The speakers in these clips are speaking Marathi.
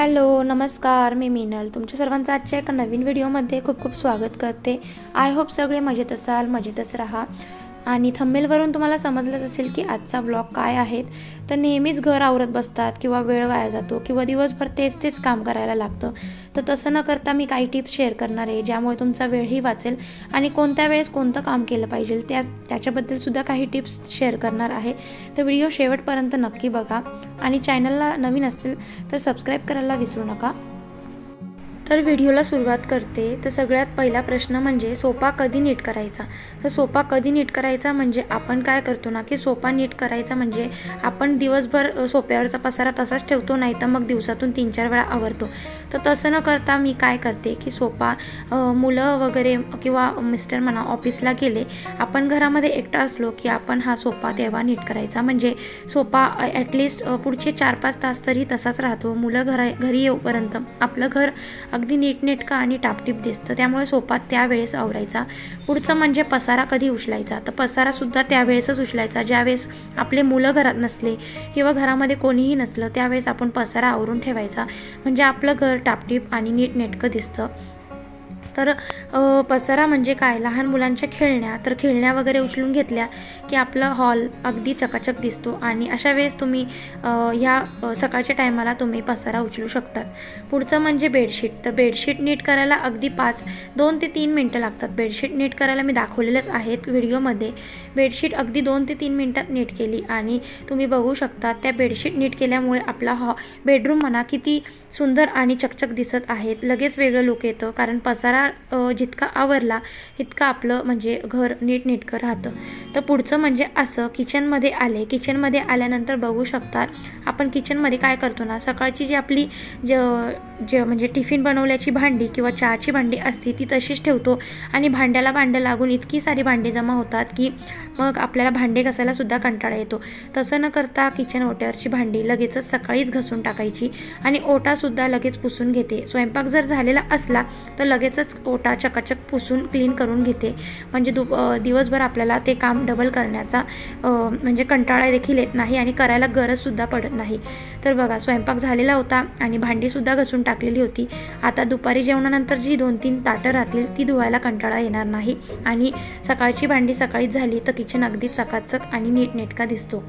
हॅलो नमस्कार, मी मीनल तुमच्या सर्वांचं आजच्या एका नवीन व्हिडिओमध्ये खूप खूप स्वागत करते। आय होप सगळे मजेत असाल, मजेतच राहा। आणि थंबनेलवरून तुम्हाला समजलंच असेल की आजचा व्लॉग काय आहे। तर नेहमीच घर आवरत बसतात किंवा वेळ वाया जातो किंवा दिवसभर तेच काम करायला लागतं। तर तसं न करता मी काही टिप्स शेअर करणार आहे ज्यामुळे तुमचा वेळही वाचेल आणि कोणत्या वेळेस कोणतं काम केलं पाहिजे त्याच्याबद्दल सुद्धा काही टिप्स शेअर करणार आहे। तर व्हिडिओ शेवटपर्यंत नक्की बघा आणि चॅनलला नवीन असतील तर सबस्क्राईब करायला विसरू नका। तर व्हिडिओला सुरुवात करते। तर सगळ्यात पहिला प्रश्न म्हणजे सोफा कधी नीट करायचा। तर सोफा कधी नीट करायचा म्हणजे आपण काय करतो ना की सोफा नीट करायचा म्हणजे आपण दिवसभर सोफ्यावरचा पसारा तसाच ठेवतो, नाही तर मग दिवसातून 3-4 वेळा आवरतो। तर तसं न करता मी काय करते की सोफा मुलं वगैरे किंवा मिस्टर म्हणा ऑफिसला गेले, आपण घरामध्ये एकटा असलो की आपण हा सोफा तेव्हा नीट करायचा। म्हणजे सोफा ॲटलिस्ट पुढचे 4-5 तास तरी तसाच राहतो। मुलं घरी येऊपर्यंत आपलं घर अगदी नीटनेटकं आणि टापटीप दिसतं, त्यामुळे सोफा त्यावेळेस आवरायचा। पुढचं म्हणजे पसारा कधी उचलायचा। तर पसारा सुद्धा त्यावेळेसच उचलायचा ज्यावेळेस आपले मुलं घरात नसले किंवा घरामध्ये कोणीही नसलं, त्यावेळेस आपण पसारा आवरून ठेवायचा, म्हणजे आपलं घर टापटीप आणि नीटनेटकं दिसतं। तर पसारा म्हणजे काय, लहान मुलांच्या खेळण्या, तर खेळण्या वगैरे उचलून घेतल्या की आपला हॉल अगदी चकाचक दिसतो आणि अशा वेळेस तुम्ही ह्या सकाळच्या टायमाला तुम्ही पसारा उचलू शकतात। पुढचं म्हणजे बेडशीट। तर बेडशीट नीट करायला अगदी 2 ते 3 मिनटं लागतात। बेडशीट नीट करायला मी दाखवलेलंच आहेत व्हिडिओमध्ये। बेडशीट अगदी 2 ते 3 मिनटात नीट केली आणि तुम्ही बघू शकता त्या बेडशीट नीट केल्यामुळे आपला बेडरूम म्हणा किती सुंदर आणि चकचक दिसत आहेत। लगेच वेगळं लुक येतं, कारण पसारा जितका आवरला तितका आपलं म्हणजे घर नीटनेटकं राहतं। तर पुढचं म्हणजे असं किचनमध्ये आले। किचनमध्ये आल्यानंतर बघू शकतात आपण किचनमध्ये काय करतो ना, सकाळची जी आपली म्हणजे टिफिन बनवल्याची भांडी किंवा चहाची भांडी असते ती तशीच ठेवतो आणि भांड्याला भांडं लागून इतकी सारी भांडी जमा होतात की मग आपल्याला भांडे घासायला सुद्धा कंटाळा येतो। तसं न करता किचन ओट्यावरची भांडी लगेचच सकाळीच घासून टाकायची आणि ओटासुद्धा लगेच पुसून घेते। स्वयंपाक जर झालेला असला तर लगेचच ओटा चकाचक पुसून क्लीन करून घेते, म्हणजे दिवसभर आपल्याला ते काम डबल करण्याचा म्हणजे कंटाळा देखील येत नाही आणि करायला गरजसुद्धा पडत नाही। तर बघा स्वयंपाक झालेला होता आणि भांडीसुद्धा घासून टाकलेली होती। आता दुपारी जेवणानंतर जी 2-3 ताटं राहतील ती धुवायला कंटाळा येणार नाही आणि सकाळची भांडी सकाळीच झाली तर किचन अगदी चकाचक आणि नीटनेटका दिसतो।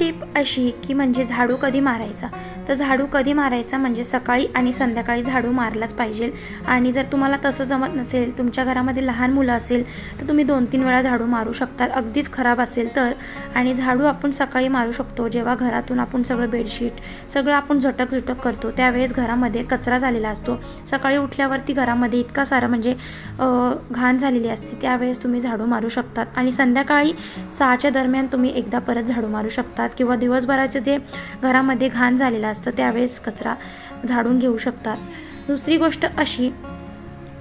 टिप अशी की म्हणजे झाडू कधी मारायचा। तर झाडू कधी मारायचा म्हणजे सकाळी आणि संध्याकाळी झाडू मारलाच पाहिजे। आणि जर तुम्हाला तसं जमत नसेल, तुमच्या घरामध्ये लहान मुलं असेल तर तुम्ही 2-3 वेळा झाडू मारू शकता, अगदीच खराब असेल तर। आणि झाडू आपण सकाळी मारू शकतो जेव्हा घरातून आपण सगळं बेडशीट सगळं आपण झटक करतो, त्यावेळेस घरामध्ये कचरा झालेला असतो। सकाळी उठल्यावरती घरामध्ये इतका सारा म्हणजे घाण झालेली असते, त्यावेळेस तुम्ही झाडू मारू शकतात। आणि संध्याकाळी 6च्या दरम्यान तुम्ही एकदा परत झाडू मारू शकतात किंवा दिवसभराचे जे घरामध्ये घाण झालेलं असतं त्यावेळेस कचरा झाडून घेऊ शकतात। दुसरी गोष्ट अशी,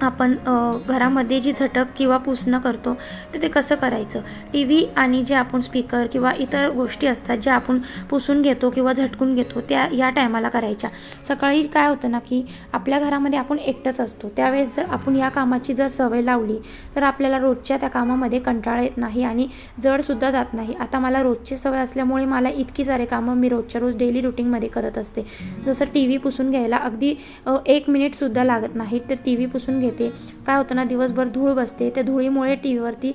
आपण घरामध्ये जी झटक किंवा पुसणं करतो तर ते कसं करायचं। टीव्ही आणि जे आपण स्पीकर किंवा इतर गोष्टी असतात ज्या आपण पुसून घेतो किंवा झटकून घेतो त्या या टायमाला करायच्या। सकाळी काय होतं ना की आपल्या घरामध्ये आपण एकटंच असतो, त्यावेळेस जर आपण या कामाची जर सवय लावली तर आपल्याला रोजच्या त्या कामामध्ये कंटाळा येत नाही आणि जडसुद्धा जात नाही। आता मला रोजची सवय असल्यामुळे मला इतकी सारे कामं मी रोजच्या रोज डेली रुटीनमध्ये करत असते। जसं टीव्ही पुसून घ्यायला अगदी 1 मिनिटसुद्धा लागत नाही, तर टीव्ही पुसून घेते। काय होतं ना, दिवसभर धूळ बसते, त्या धुळीमुळे टीव्हीवरती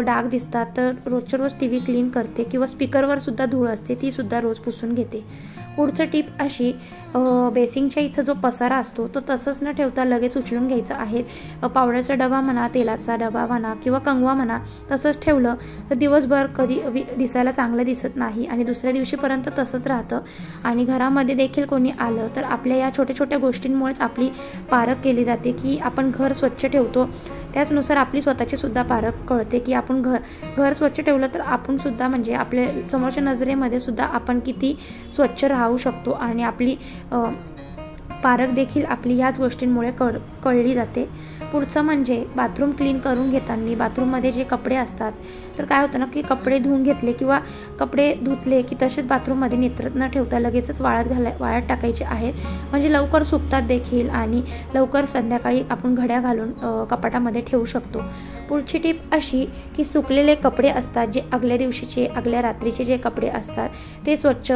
डाग दिसतात, तर रोजच्या रोज टीव्ही क्लीन करते किंवा स्पीकरवर सुद्धा धूळ असते ती सुद्धा रोज पुसून घेते। पुढचं टिप अशी, बेसिंगच्या इथं जो पसारा असतो तो तसंच न ठेवता लगेच उचलून घ्यायचा आहे। पावडरचा डबा म्हणा, तेलाचा डबा म्हणा किंवा कंगवा म्हणा, तसंच ठेवलं तर दिवसभर कधी दिसायला चांगलं दिसत नाही आणि दुसऱ्या दिवशीपर्यंत तसंच राहतं। आणि घरामध्ये देखील कोणी आलं तर आपल्या या छोट्या छोट्या गोष्टींमुळेच आपली पारख केली जाते की आपण घर स्वच्छ ठेवतो, त्याचनुसार आपली स्वतःची सुद्धा पारख कळते की आपण घर स्वच्छ ठेवलं तर आपण सुद्धा म्हणजे आपल्या समोरच्या नजरेमध्ये सुद्धा आपण किती स्वच्छ राहू शकतो आणि आपली पारख देखील आपली ह्याच गोष्टींमुळे कळली जाते। पुढचं म्हणजे बाथरूम क्लीन करून घेताना बाथरूममध्ये जे कपडे असतात तर काय होतं ना की कपडे धुवून घेतले किंवा कपडे धुतले की तसेच बाथरूममध्ये नितरत न ठेवता लगेचच वाळत टाकायचे आहेत, म्हणजे लवकर सुकतात देखील आणि लवकर संध्याकाळी आपण घड्या घालून कपाटामध्ये ठेवू शकतो। पुढची टिप अशी की सुकलेले कपडे असतात जे आगल्या दिवशीचे आगल्या रात्रीचे जे कपडे असतात ते स्वच्छ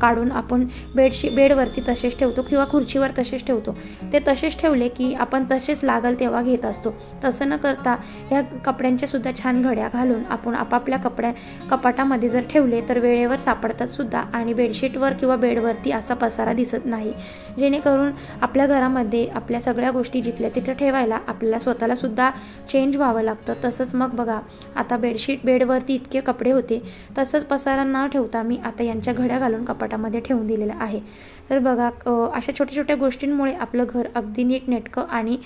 काढून आपण बेडवरती तसेच ठेवतो किंवा खुर्चीवर तसेच ठेवतो। ते तसेच ठेवले की आपण तसेच लागल तेव्हा घेत असतो। तसं न करता ह्या कपड्यांच्या सुद्धा छान घड्या घालून आपण आपापल्या कपाटामध्ये जर ठेवले तर वेळेवर सापडतात सुद्धा आणि बेडशीटवर किंवा बेडवरती असा पसारा दिसत नाही, जेणेकरून आपल्या घरामध्ये आपल्या सगळ्या गोष्टी जिथल्या तिथे ठेवायला आपल्याला स्वतःला सुद्धा चेंज व्हावं लागतं। तसंच मग बघा आता बेडवरती इतके कपडे होते, तसंच पसारा न ठेवता मी आता यांच्या घड्या घालून कपाटामध्ये ठेवून दिलेलं आहे। तर बघा अशा छोट्या छोट्या गोष्टींमुळे आपलं घर अगदी नीटनेटकं आणि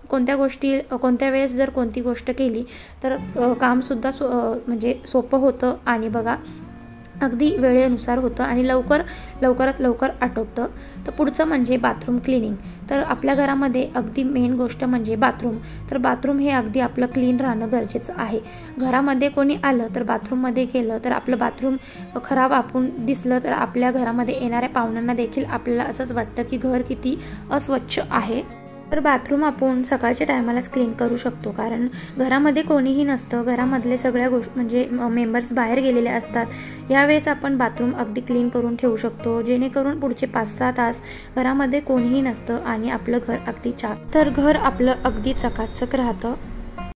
कोणत्या वेळेस जर कोणती गोष्ट केली तर कामसुद्धा म्हणजे सोपं होतं आणि बघा अगदी वेळेनुसार होतं आणि लवकरात लवकर आटोपतं। तर पुढचं म्हणजे बाथरूम क्लिनिंग। तर आपल्या घरामध्ये अगदी मेन गोष्ट म्हणजे बाथरूम। तर बाथरूम हे अगदी आपलं क्लीन राहणं गरजेचं आहे। घरामध्ये कोणी आलं तर बाथरूममध्ये गेलं तर आपलं बाथरूम खराब आपण दिसलं तर आपल्या घरामध्ये येणाऱ्या पाहुण्यांना देखील आपल्याला असंच वाटतं की घर किती अस्वच्छ आहे। तर बाथरूम आपण सकाळच्या टायमालाच क्लीन करू शकतो, कारण घरामध्ये कोणीही नसतं, घरामधले सगळ्या म्हणजे मेंबर्स बाहेर गेलेले असतात। यावेळेस आपण बाथरूम अगदी क्लीन करून ठेवू शकतो, जेणेकरून पुढचे 5-6 तास घरामध्ये कोणीही नसतं आणि आपलं घर अगदी तर घर आपलं अगदी चकाचक राहतं।